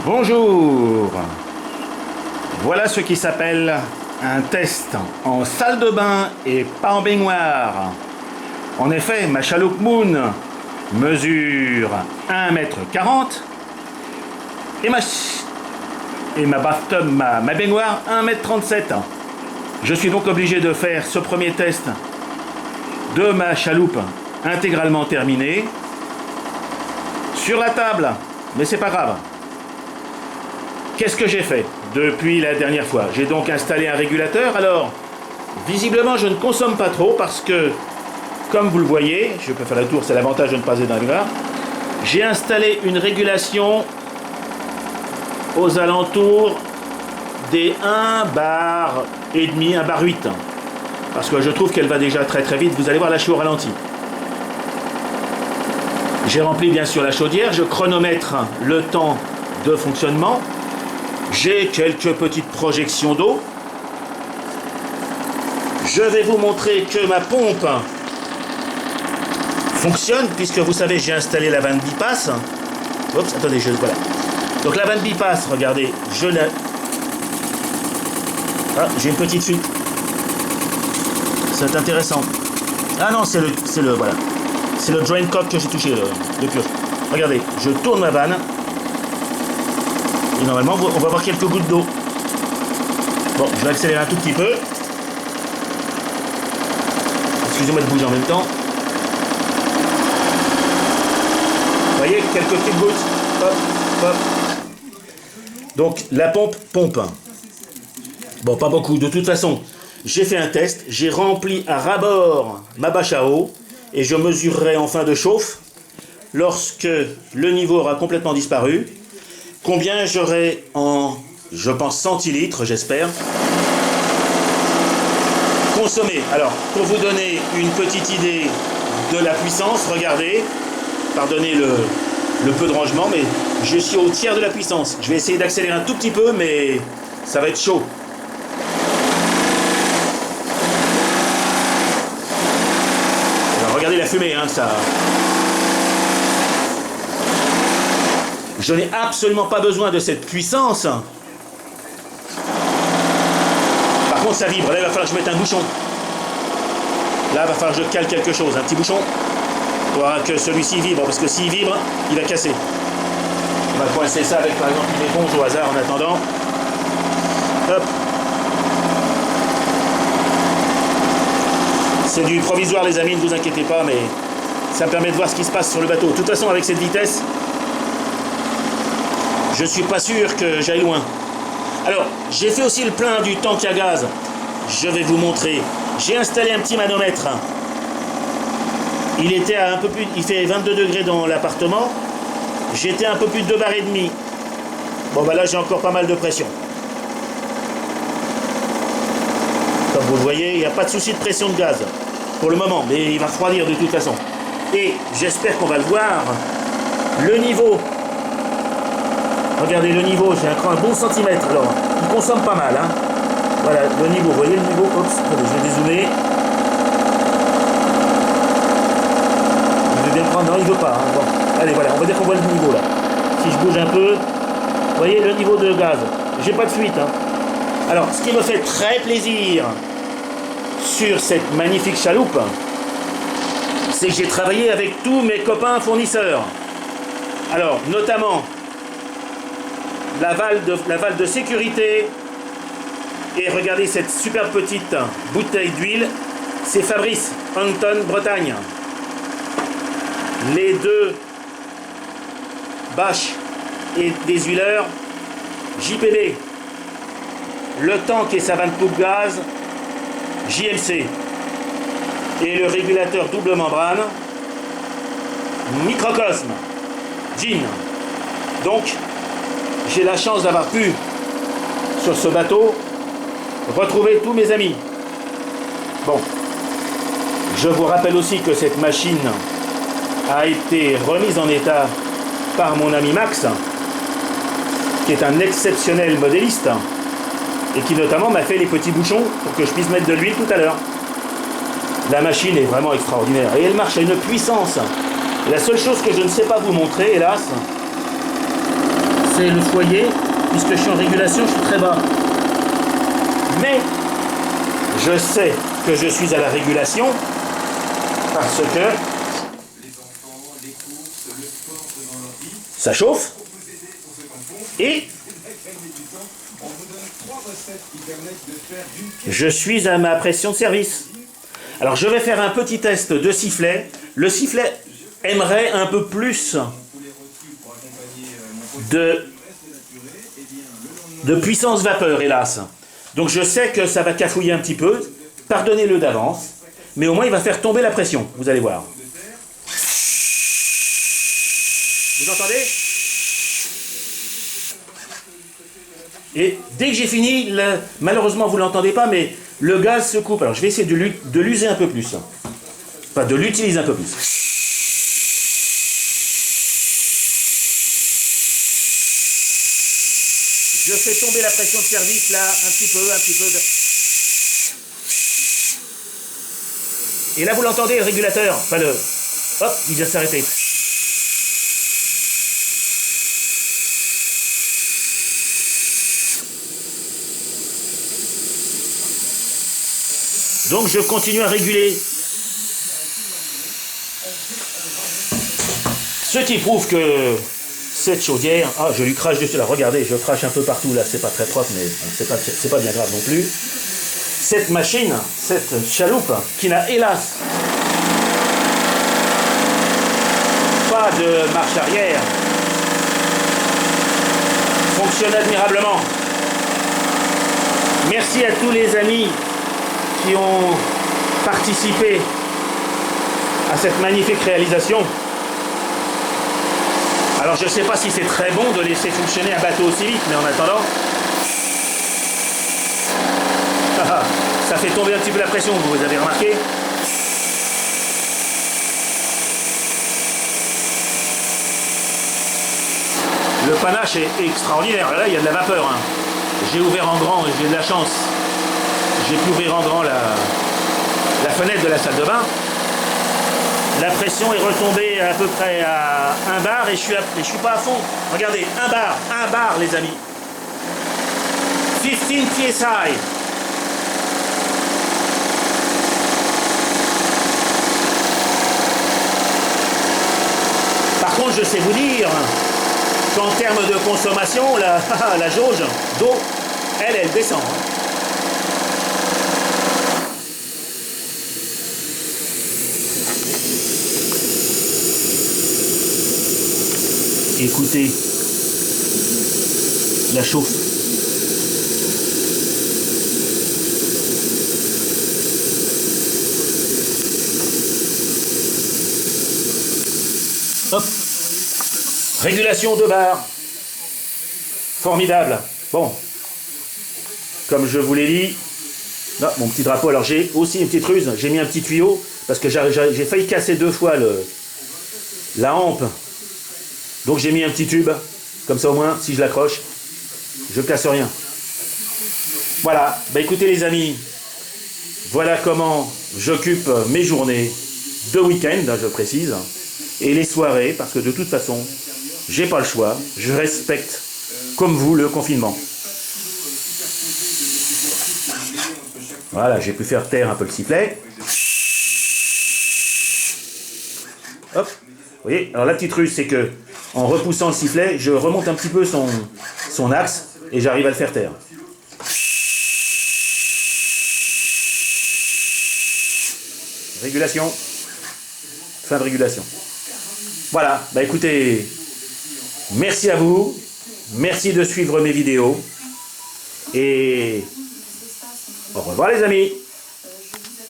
Bonjour. Voilà ce qui s'appelle un test en salle de bain et pas en baignoire. En effet, ma chaloupe Moon mesure 1,40 m et ma bathtub, ma baignoire 1,37 m. Je suis donc obligé de faire ce premier test de ma chaloupe intégralement terminée sur la table, mais c'est pas grave. Qu'est-ce que j'ai fait depuis la dernière fois? J'ai donc installé un régulateur. Alors, visiblement, je ne consomme pas trop parce que, comme vous le voyez, je peux faire la tour, c'est l'avantage de ne pas être dans la baignoire. J'ai installé une régulation aux alentours des 1 bar et demi, 1 bar 8. Parce que je trouve qu'elle va déjà très très vite. Vous allez voir, là je suis au ralenti. J'ai rempli bien sûr la chaudière. Je chronomètre le temps de fonctionnement. J'ai quelques petites projections d'eau. Je vais vous montrer que ma pompe fonctionne, puisque vous savez, j'ai installé la vanne bipasse. Oups, attendez, voilà. Donc la vanne bipasse, regardez, je la... Ah, j'ai une petite fuite. C'est intéressant. Ah non, c'est le, voilà. C'est le drain cock que j'ai touché, le pur. Regardez, je tourne ma vanne. Et normalement, on va avoir quelques gouttes d'eau. Bon, je vais accélérer un tout petit peu. Excusez-moi de bouger en même temps. Vous voyez, quelques petites gouttes. Hop, hop. Donc, la pompe pompe. Bon, pas beaucoup. De toute façon, j'ai fait un test. J'ai rempli à ras-bord ma bâche à eau. Et je mesurerai en fin de chauffe, lorsque le niveau aura complètement disparu, combien j'aurai en, je pense, centilitres, j'espère, consommé. Alors, pour vous donner une petite idée de la puissance, regardez, pardonnez le peu de rangement, mais je suis au tiers de la puissance. Je vais essayer d'accélérer un tout petit peu, mais ça va être chaud. Alors, regardez la fumée, hein, ça... Je n'ai absolument pas besoin de cette puissance. Par contre, ça vibre. Là, il va falloir que je mette un bouchon. Là, il va falloir que je cale quelque chose. Un petit bouchon pour que celui-ci vibre. Parce que s'il vibre, il va casser. On va coincer ça avec, par exemple, une éponge au hasard en attendant. Hop. C'est du provisoire, les amis. Ne vous inquiétez pas, mais ça me permet de voir ce qui se passe sur le bateau. De toute façon, avec cette vitesse... je suis pas sûr que j'aille loin. Alors, j'ai fait aussi le plein du tank à gaz. Je vais vous montrer. J'ai installé un petit manomètre. Il était à un peu plus... il fait 22 degrés dans l'appartement. J'étais un peu plus de 2 bars et demi. Bon, bah là, j'ai encore pas mal de pression. Comme vous le voyez, il n'y a pas de souci de pression de gaz. Pour le moment, mais il va refroidir de toute façon. Et j'espère qu'on va le voir. Le niveau... regardez le niveau, j'ai un bon centimètre, alors il consomme pas mal, hein. Voilà, le niveau, vous voyez le niveau, oups, attendez, je vais dézoomer. Je vais bien le prendre, non, il veut pas, hein. Bon, allez, voilà, on va dire qu'on voit le niveau, là. Si je bouge un peu, vous voyez le niveau de gaz, j'ai pas de fuite, hein. Alors, ce qui me fait très plaisir sur cette magnifique chaloupe, c'est que j'ai travaillé avec tous mes copains fournisseurs. Alors, notamment... la valve de sécurité, et regardez cette super petite bouteille d'huile, c'est Fabrice, Anton, Bretagne. Les deux bâches et des huileurs, JPB. Le tank et sa vanne coupe gaz, JLC. Et le régulateur double membrane, Microcosme, Jean. Donc, j'ai la chance d'avoir pu, sur ce bateau, retrouver tous mes amis. Bon, je vous rappelle aussi que cette machine a été remise en état par mon ami Max, qui est un exceptionnel modéliste, et qui notamment m'a fait les petits bouchons pour que je puisse mettre de l'huile tout à l'heure. La machine est vraiment extraordinaire, et elle marche à une puissance. La seule chose que je ne sais pas vous montrer, hélas, c'est le foyer, puisque je suis en régulation, je suis très bas. Mais je sais que je suis à la régulation parce que ça chauffe et je suis à ma pression de service. Alors je vais faire un petit test de sifflet. Le sifflet aimerait un peu plus de puissance vapeur, hélas. Donc je sais que ça va cafouiller un petit peu. Pardonnez-le d'avance. Mais au moins il va faire tomber la pression. Vous allez voir. Vous entendez? Et dès que j'ai fini, malheureusement vous ne l'entendez pas, mais le gaz se coupe. Alors je vais essayer de l'user un peu plus. Enfin, de l'utiliser un peu plus. Je fais tomber la pression de service là, un petit peu. Et là vous l'entendez, le régulateur. Enfin hop, il vient de s'arrêter. Donc je continue à réguler. Ce qui prouve que cette chaudière... Ah, je lui crache dessus là, regardez, je crache un peu partout là, c'est pas très propre, mais c'est pas bien grave non plus. Cette machine, cette chaloupe, qui n'a hélas pas de marche arrière, fonctionne admirablement. Merci à tous les amis qui ont participé à cette magnifique réalisation. Alors je ne sais pas si c'est très bon de laisser fonctionner un bateau aussi vite, mais en attendant, ça fait tomber un petit peu la pression, vous avez remarqué? Le panache est extraordinaire, là il y a de la vapeur. Hein. J'ai ouvert en grand, j'ai de la chance. J'ai pu ouvrir en grand la fenêtre de la salle de bain. La pression est retombée à peu près à 1 bar et je suis pas à fond. Regardez, 1 bar les amis. 15 PSI. Par contre, je sais vous dire qu'en termes de consommation, la jauge d'eau, elle descend. Écoutez la chauffe. Hop. Régulation de bar. Formidable. Bon. Comme je vous l'ai dit, non, mon petit drapeau. Alors j'ai aussi une petite ruse. J'ai mis un petit tuyau parce que j'ai failli casser 2 fois la hampe. Donc j'ai mis un petit tube, comme ça au moins, si je l'accroche, je ne casse rien. Voilà, bah écoutez les amis, voilà comment j'occupe mes journées de week-end, je précise, et les soirées, parce que de toute façon, j'ai pas le choix, je respecte, comme vous, le confinement. Voilà, j'ai pu faire taire un peu le sifflet. Hop, vous voyez, alors la petite ruse, c'est que en repoussant le sifflet, je remonte un petit peu son axe et j'arrive à le faire taire. Régulation. Fin de régulation. Voilà, bah écoutez, merci à vous, merci de suivre mes vidéos et au revoir les amis.